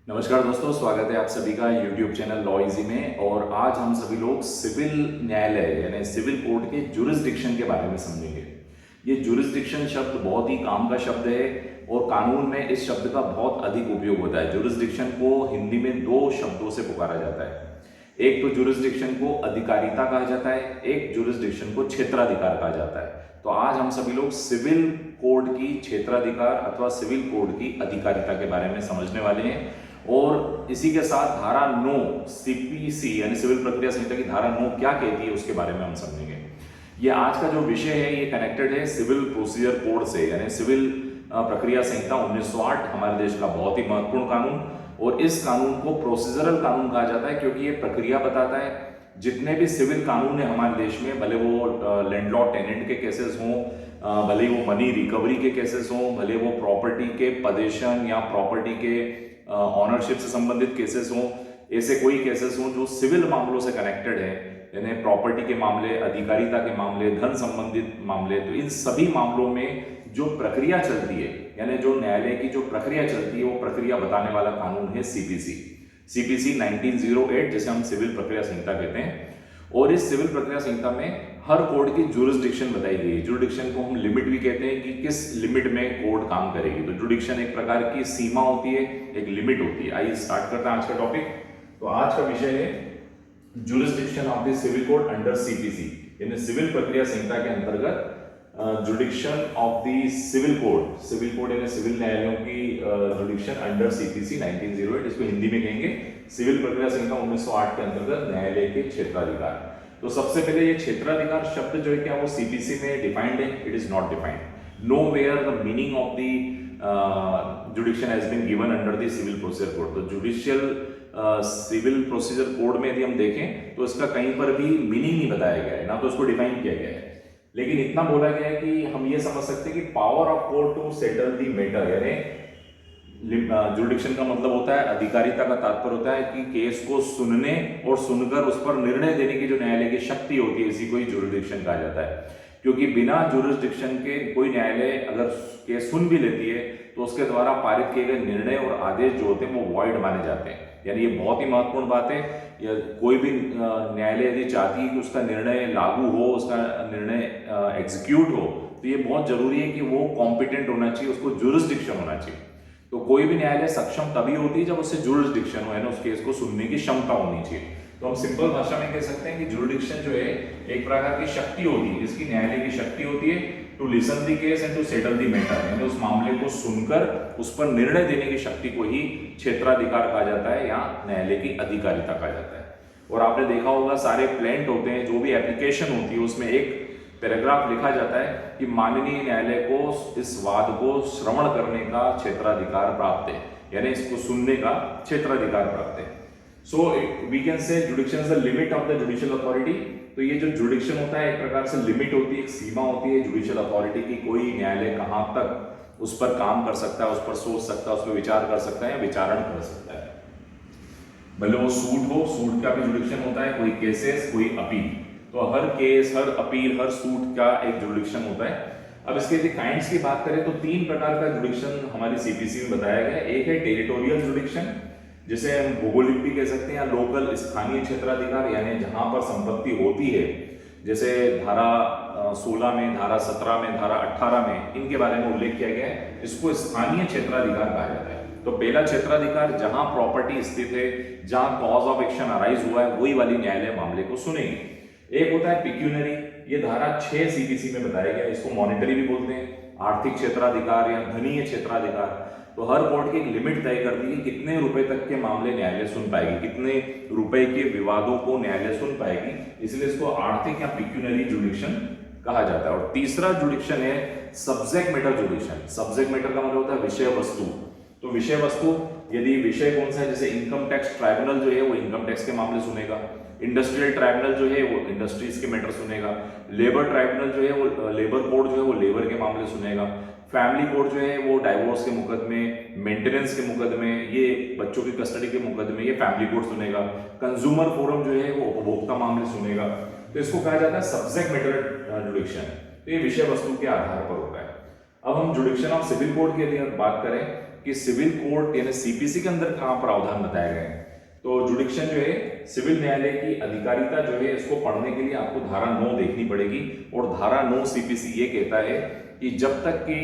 नमस्कार दोस्तों, स्वागत है आप सभी का YouTube चैनल लॉ इजी में। और आज हम सभी लोग सिविल न्यायालय यानी सिविल कोर्ट के जुरिस्डिक्शन के बारे में समझेंगे। ये जुरिस्डिक्शन शब्द बहुत ही काम का शब्द है और कानून में इस शब्द का बहुत अधिक उपयोग होता है। जुरिस्डिक्शन को हिंदी में दो शब्दों से पुकारा जाता है। एक तो जुरिस्डिक्शन को अधिकारिता कहा जाता है, एक जुरिस्डिक्शन को क्षेत्राधिकार कहा जाता है। तो आज हम सभी लोग सिविल कोड की क्षेत्राधिकार अथवा सिविल कोड की अधिकारिता के बारे में समझने वाले हैं। और इसी के साथ धारा 9 CPC यानी सिविल प्रक्रिया संहिता की धारा 9 क्या कहती है उसके बारे में हम समझेंगे। ये आज का जो विषय है ये कनेक्टेड है सिविल प्रोसीजर कोड से, यानी सिविल प्रक्रिया संहिता 1908 हमारे देश का बहुत ही महत्वपूर्ण कानून। और इस कानून को प्रोसीजरल कानून कहा जाता है क्योंकि ये प्रक्रिया बताता है। जितने भी सिविल कानून है हमारे देश में, भले वो लैंडलॉर्ड टेनेंट के केसेस हों, भले वो मनी रिकवरी के केसेस हों, भले वो प्रॉपर्टी के पजेशन या प्रॉपर्टी के ऑनरशिप से संबंधित केसेस हों, ऐसे कोई केसेस हों जो सिविल मामलों से कनेक्टेड है, यानी प्रॉपर्टी के मामले, अधिकारिता के मामले, धन संबंधित मामले, तो इन सभी मामलों में जो प्रक्रिया चलती है यानी जो न्यायालय की जो प्रक्रिया चलती है वो प्रक्रिया बताने वाला कानून है CPC 1908, जिसे हम सिविल प्रक्रिया संहिता कहते हैं। और इस सिविल प्रक्रिया संहिता में हर कोर्ट की जुरिस्डिक्शन बताई गई है। जुरिस्डिक्शन को हम लिमिट भी कहते हैं कि किस लिमिट में कोर्ट काम करेगी। तो जुरिस्डिक्शन एक प्रकार की सीमा होती है, एक लिमिट होती है। आइए स्टार्ट करते हैं आज का टॉपिक। तो आज का विषय है jurisdiction of the civil code under CPC, यानी सिविल प्रक्रिया संहिता के अंतर्गत jurisdiction of the civil code यानी सिविल न्यायालयों की जुरिस्डिक्शन अंडर CPC 1908, इसको हिंदी में कहेंगे सिविल प्रक्रिया संहिता 1908 के अंतर्गत न्यायालय के क्षेत्राधिकार। तो सबसे पहले ये क्षेत्राधिकार शब्द जो है क्या वो CPC में डिफाइंड है? It is not defined. Nowhere the meaning of the jurisdiction has been given under the civil procedure code. तो जुडिशियल सिविल प्रोसीजर कोड में यदि हम देखें तो इसका कहीं पर भी मीनिंग नहीं बताया गया है, ना तो उसको डिफाइन किया गया है। लेकिन इतना बोला गया है कि हम ये समझ सकते हैं कि power of court to settle the matter, यानी जुरिडिक्शन का मतलब होता है, अधिकारिता का तात्पर्य होता है कि केस को सुनने और सुनकर उस पर निर्णय देने की जो न्यायालय की शक्ति होती है, इसी को ही जुरिडिक्शन कहा जाता है। क्योंकि बिना जुरिडिक्शन के कोई न्यायालय अगर केस सुन भी लेती है तो उसके द्वारा पारित किए गए निर्णय और आदेश जो होते हैं वो वॉइड माने जाते हैं। यानी ये बहुत ही महत्वपूर्ण बात है। या कोई भी न्यायालय यदि चाहती है कि उसका निर्णय लागू हो, उसका निर्णय एग्जीक्यूट हो, तो ये बहुत जरूरी है कि वो कॉम्पिटेंट होना चाहिए, उसको जुरिस्डिक्शन होना चाहिए। तो कोई भी न्यायालय सक्षम तभी होती है जब उससे जुरिस्डिक्शन हो, यानी उस केस को सुनने की क्षमता होनी चाहिए। तो हम सिंपल भाषा में कह सकते हैं कि जुरिस्डिक्शन जो है एक प्रकार की शक्ति होती है, जिसकी न्यायालय की शक्ति होती है to listen the case and to settle the matter, यानी उस मामले को सुनकर उस पर निर्णय देने की शक्ति को ही क्षेत्राधिकार कहा जाता है या न्यायालय की अधिकारिता कहा जाता है। और आपने देखा होगा सारे प्लेंट होते हैं, जो भी एप्लीकेशन होती है उसमें एक पैराग्राफ लिखा जाता है कि माननीय न्यायालय को इस वाद को श्रवण करने का क्षेत्राधिकार प्राप्त है, यानी इसको सुनने का क्षेत्राधिकार प्राप्त है। सो we can say jurisdiction is the limit of the judicial authority. तो ये जो जुडिक्शन होता है एक प्रकार से लिमिट होती है, एक सीमा होती है जुडिशियल अथॉरिटी की। कोई न्यायालय कहाँ तक उस पर काम कर सकता है, उस पर सोच सकता है, उस पर विचार कर सकता है या विचारण कर सकता है। भले वो सूट हो, सूट का भी जुडिक्शन होता है, कोई केसेस, कोई अपील। तो हर केस, हर अपील, हर सूट का एक जुडिक्शन होता है। अब इसके यदि काइंड्स की बात करें तो 3 प्रकार का जुडिक्शन हमारी CPC में बताया गया है। एक है टेरिटोरियल जुडिक्शन, जिसे हम भौगोलिक भी कह सकते हैं, या लोकल स्थानीय क्षेत्राधिकार, यानी जहां पर संपत्ति होती है, जैसे धारा 16 में, धारा 17 में, धारा 18 में इनके बारे में उल्लेख किया गया है। इसको स्थानीय क्षेत्राधिकार कहा जाता है। तो पहला क्षेत्राधिकार जहां प्रॉपर्टी स्थित है, जहां कॉज ऑफ एक्शन अराइज हुआ है, वही वाली न्यायालय मामले को सुनेगी। एक होता है पिक्यूनरी, ये धारा 6 CPC में बताया गया है। इसको मॉनिटरी भी बोलते हैं, आर्थिक क्षेत्राधिकार या धनीय क्षेत्राधिकार। तो हर कोर्ट की एक लिमिट तय कर दी कि कितने रुपए तक के मामले न्यायालय सुन पाएगी, कितने रुपए के विवादों को न्यायालय सुन पाएगी, इसलिए इसको आर्थिक या पिक्यूनरी जुडिक्शन कहा जाता है। और तीसरा जुडिक्शन है सब्जेक्ट मैटर जुडिक्शन। सब्जेक्ट मैटर का मतलब होता है विषय वस्तु। तो विषय वस्तु, यदि विषय कौन सा है, जैसे इनकम टैक्स ट्राइब्यूनल जो है वो इनकम टैक्स के मामले सुनेगा, इंडस्ट्रियल ट्राइब्यूनल जो है वो इंडस्ट्रीज के मैटर सुनेगा, लेबर ट्राइब्यूनल जो है वो लेबर कोर्ट जो है वो लेबर के मामले सुनेगा, फैमिली कोर्ट जो है वो डाइवोर्स के मुकदमे, मेंटेनेंस के मुकदमे, ये बच्चों की कस्टडी के मुकदमे, ये फैमिली कोर्ट सुनेगा। कंज्यूमर फोरम जो है वो उपभोक्ता मामले सुनेगा। तो इसको कहा जाता है सब्जेक्ट मैटर जुडिक्शन। तो ये विषय वस्तु के आधार पर होता है। अब हम जुडिक्शन ऑफ सिविल कोड की यदि बात करें कि सिविल कोर्ट यानी सीपीसी के अंदर कहां प्रावधान बताए गए हैं। तो जुडिक्शन जो है सिविल न्यायालय की अधिकारिता जो है इसको पढ़ने के लिए आपको धारा 9 देखनी पड़ेगी। और धारा 9 सीपीसी ये कहता है कि जब तक कि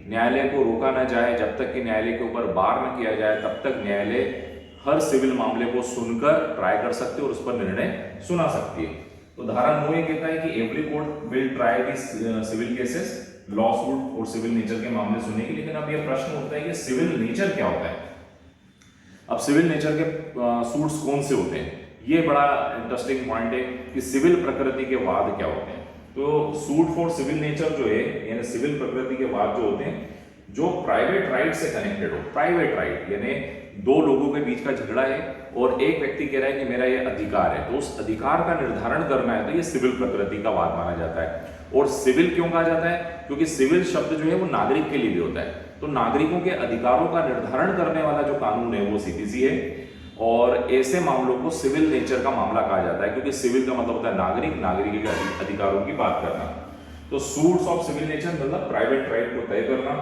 न्यायालय को रोका ना जाए, जब तक कि न्यायालय के ऊपर बार न किया जाए, तब तक न्यायालय हर सिविल मामले को सुनकर ट्राई कर सकते हैं और उस पर निर्णय सुना सकती है। तो धारा 9 ये कहता है कि every court will try the civil cases, lawsuit और सिविल नेचर के मामले सुनेगी। लेकिन अब यह प्रश्न उठता है कि सिविल नेचर क्या होता है। अब सिविल नेचर के सूट्स कौन से होते हैं, ये बड़ा इंटरेस्टिंग पॉइंट है कि सिविल प्रकृति के वाद क्या होते हैं। तो सूट फॉर सिविल नेचर जो है यानी सिविल प्रकृति के वाद जो होते हैं जो प्राइवेट राइट से कनेक्टेड हो। प्राइवेट राइट यानी दो लोगों के बीच का झगड़ा है और एक व्यक्ति कह रहा है कि मेरा ये अधिकार है, तो उस अधिकार का निर्धारण करना है, तो ये सिविल प्रकृति का वाद माना जाता है। और सिविल क्यों कहा जाता है, क्योंकि सिविल शब्द जो है वो नागरिक के लिए भी होता है। तो नागरिकों के अधिकारों का निर्धारण करने वाला जो कानून है वो सीपीसी है। और ऐसे मामलों को सिविल नेचर का मामला कहा जाता है, क्योंकि सिविल का मतलब होता है नागरिक, नागरिक के अधिकारों की बात करना। तो सूट्स ऑफ सिविल नेचर मतलब प्राइवेट राइट को तय करना,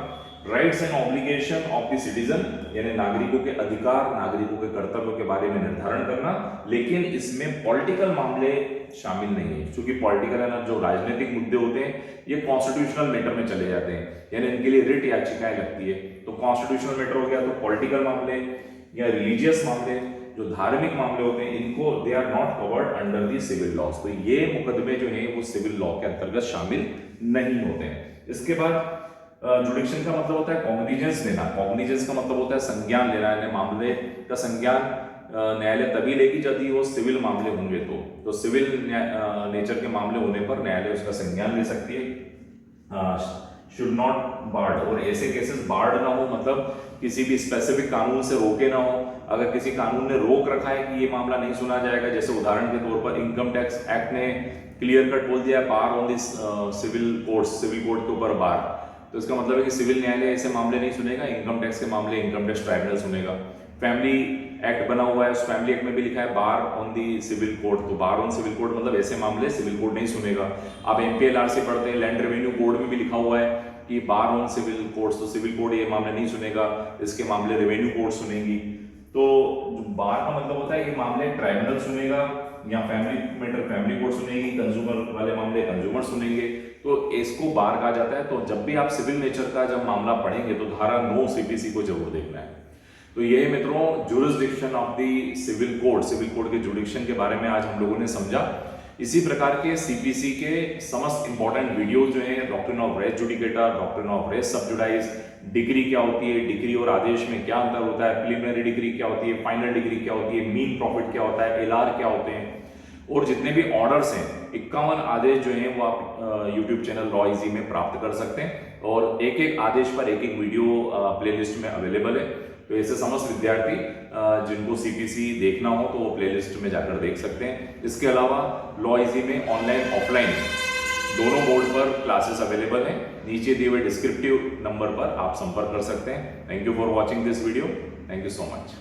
rights and obligation of the citizen यानी नागरिकों के अधिकार, नागरिकों के कर्तव्यों के बारे में निर्धारण करना। लेकिन इसमें पॉलिटिकल मामले शामिल नहीं है, क्योंकि पॉलिटिकल है ना, जो राजनीतिक मुद्दे होते हैं ये कॉन्स्टिट्यूशनल मैटर में चले जाते हैं, यानी इनके लिए रिट याचिकाएं लगती है। तो कॉन्स्टिट्यूशनल मैटर हो गया, तो पॉलिटिकल मामले या रिलीजियस मामले, जो धार्मिक मामले होते हैं, इनको they are not covered under the civil laws. तो ये मुकदमे जो है वो सिविल लॉ के अंतर्गत शामिल नहीं होते हैं। इसके बाद जुडिक्शन का मतलब होता है कॉग्निजेंस लेना। कॉग्निजेंस का मतलब होता है संज्ञान लेना, यानी मामले का संज्ञान न्यायालय तभी लेगी यदि वो सिविल मामले होंगे। तो सिविल नेचर के मामले होने पर न्यायालय उसका संज्ञान ले सकती है। शुड नॉट बार्ड, और ऐसे केसेस बार्ड ना हो, मतलब किसी भी स्पेसिफिक कानून से रोके ना हो। अगर किसी कानून ने रोक रखा है कि ये मामला नहीं सुना जाएगा, जैसे उदाहरण के तौर पर इनकम टैक्स एक्ट ने क्लियर कट बोल दिया बार ऑन दिस सिविल कोर्ट के ऊपर बार, तो इसका मतलब है कि सिविल न्यायालय ऐसे मामले नहीं सुनेगा, इनकम टैक्स के मामले इनकम टैक्स ट्राइब्यूनल सुनेगा। फैमिली एक्ट बना हुआ है, उस फैमिली एक्ट में भी लिखा है बार ऑन दी सिविल कोर्ट, तो बार ऑन सिविल कोर्ट मतलब ऐसे मामले सिविल कोर्ट नहीं सुनेगा। आप एमपीएलआरसी पढ़ते हैं, लैंड रेवेन्यू कोड में भी लिखा हुआ है कि बार ऑन सिविल कोर्ट्स, तो सिविल कोर्ट ये मामले नहीं सुनेगा, इसके मामले रेवेन्यू कोर्ट सुनेगी। तो बार का मतलब होता है ये मामले ट्राइब्यूनल सुनेगा, या फैमिली मैटर फैमिली कोर्ट सुनेगी, कंज्यूमर वाले मामले कंज्यूमर सुनेंगे, तो इसको बार कहा जाता है। तो जब भी आप सिविल नेचर का जब मामला पढ़ेंगे तो धारा 9 सीपीसी को जरूर देखना है। तो ये मित्रों jurisdiction of the civil court के जुडिक्शन के बारे में आज हम लोगों ने समझा। इसी प्रकार के सीपीसी के समस्त इंपॉर्टेंट वीडियोज जो हैं, doctrine of res judicata, doctrine of res sub judice, degree क्या होती है, डिग्री और आदेश में क्या अंतर होता है, प्रिलिमिनरी डिग्री क्या होती है, फाइनल डिग्री क्या होती है, मीन प्रॉफिट क्या होता है, एलआर क्या होते हैं, और जितने भी ऑर्डर्स हैं 51 आदेश जो हैं वो आप यूट्यूब चैनल लॉ इजी में प्राप्त कर सकते हैं। और एक एक आदेश पर एक एक वीडियो प्लेलिस्ट में अवेलेबल है। तो ऐसे समस्त विद्यार्थी जिनको सीपीसी देखना हो तो वो प्लेलिस्ट में जाकर देख सकते हैं। इसके अलावा लॉ इजी में ऑनलाइन ऑफलाइन दोनों बोर्ड पर क्लासेस अवेलेबल हैं। नीचे दिए हुए डिस्क्रिप्टिव नंबर पर आप संपर्क कर सकते हैं। Thank you for watching this video. Thank you so much.